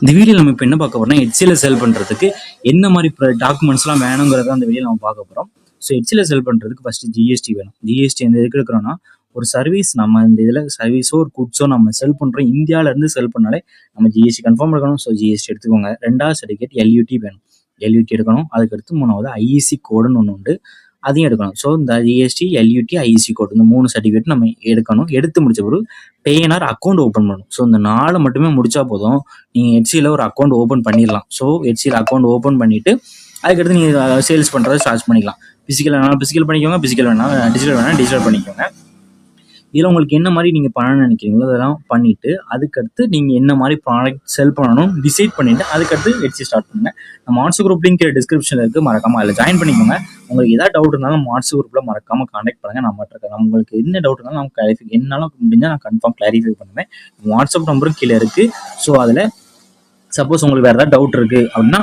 இந்த வீடியோவில் நம்ம இப்போ என்ன பார்க்க போறோம்னா HCL செல் பண்ணுறதுக்கு என்ன மாதிரி டாக்குமெண்ட்ஸ்லாம் வேணுங்கிறத அந்த வீடியோ நம்ம பார்க்க போகிறோம். ஸோ HCL செல் பண்ணுறதுக்கு ஃபஸ்ட்டு ஜிஎஸ்டி வேணும். ஜிஎஸ்டி எந்த எதுக்கு எடுக்கிறோன்னா, ஒரு சர்வீஸ் நம்ம இந்த இதில் சர்வீஸோ ஒரு குட்ஸோ நம்ம செல் பண்ணுறோம், இந்தியாவிலேருந்து செல் பண்ணாலே நம்ம ஜிஎஸ்டி கன்ஃபார்ம் எடுக்கணும். ஸோ ஜிஎஸ்டி எடுத்துக்கோங்க. ரெண்டாவது சர்டிஃபிகேட் எல்யூடி வேணும். எல்யூடி எடுக்கணும். அதுக்கடுத்து மூணாவது ஐஇசி கோடுன்னு ஒன்று உண்டு, அதையும் எடுக்கணும். ஸோ இந்த ஜிஎஸ்டி, எல்யூடி, ஐஇசி கோட் இந்த 3 சர்டிஃபிகேட் நம்ம எடுக்கணும். எடுத்து முடிச்ச பிறகு பேஎன்ஆர் அக்கௌண்ட் ஓப்பன் பண்ணணும். ஸோ இந்த 4 மட்டுமே முடிச்சா போதும், நீங்கள் HCL ஒரு அக்கௌண்ட் ஓப்பன் பண்ணிடலாம். ஸோ HCL அக்கௌண்ட் ஓப்பன் பண்ணிவிட்டு அதுக்கடுத்து நீங்கள் சேல்ஸ் பண்ணுறதை ஸ்டார்ட் பண்ணிக்கலாம். ஃபிசிக்கல் வேணாலும் ஃபிசிக்கல் பண்ணிக்கோங்க, ஃபிசிக்கல் வேணாலும் டிஜிட்டல் பண்ணிக்கோங்க. இதில் உங்களுக்கு என்ன மாதிரி நீங்கள் பண்ணணும்னு நினைக்கிறீங்களோ அதெல்லாம் பண்ணிவிட்டு அதுக்கடுத்து நீங்கள் என்ன மாதிரி ப்ராடக்ட் செல் பண்ணணும் டிசைட் பண்ணிவிட்டு அதுக்கடுத்து HCL ஸ்டார்ட் பண்ணுங்கள். நம்ம வாட்ஸ்அப் குரூப் லிங்க் டிஸ்கிரிப்ஷனில் இருக்குது, மறக்காமல் அதில் ஜாயின் பண்ணிக்கோங்க. உங்களுக்கு ஏதாவது டவுட் இருந்தாலும் வாட்ஸ்அப் குரூப்பில் மறக்காமல் கான்டாக்ட் பண்ணுங்கள். நான் இருக்கேன். உங்களுக்கு என்ன டவுட் இருந்தாலும் நான் கிளாரிஃபை என்னால் முடிஞ்சால் நான் கன்ஃபார்ம் கிளாரிஃபை பண்ணுவேன். வாட்ஸ்அப் நம்பரும் கீழே இருக்குது. ஸோ அதில் சப்போஸ் உங்களுக்கு வேறு ஏதாவது டவுட் இருக்குது அப்படின்னா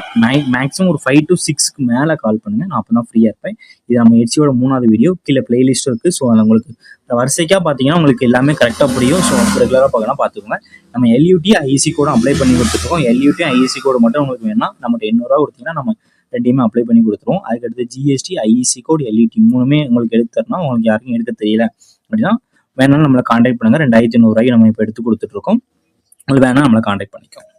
மேக்ஸிமம் ஒரு 5 to 6க்கு மேலே கால் பண்ணுங்கள். நான் அப்போ தான் ஃப்ரீயாக இருப்பேன். இது நம்ம HCLோட 3வது வீடியோ, கீழே பிளேலிஸ்ட்டும் இருக்குது. ஸோ அதில் உங்களுக்கு வரிசைக்காக பார்த்தீங்கன்னா உங்களுக்கு எல்லாமே கரெக்டாக புரியும். ஸோ ரெகுலராக பார்த்துக்கோங்க. நம்ம எல்யூடி, ஐஇசி கோடும் அப்ளை பண்ணி கொடுத்துருக்கோம். எல்யூடி, ஐஇசி கோடு மட்டும் உங்களுக்கு வேணா நம்மகிட்ட 800 கொடுத்தீங்கன்னா நம்ம ரெண்டையுமே அப்ளை பண்ணி கொடுத்துருவோம். அதுக்கடுத்து ஜிஎஸ்டி, ஐஇசி கோட், எல்யூடி 3மே உங்களுக்கு எடுத்து தரணும். உங்களுக்கு யாருக்கும் எடுக்க தெரியல அப்படின்னா வேணாலும் நம்மளை கான்டாக்ட் பண்ணுங்கள். 2800 ரூபாய்க்கு நம்ம இப்போ எடுத்து கொடுத்துட்ருக்கோம். உங்களுக்கு வேணால் நம்மளை கான்டாக்ட் பண்ணிக்கோங்க.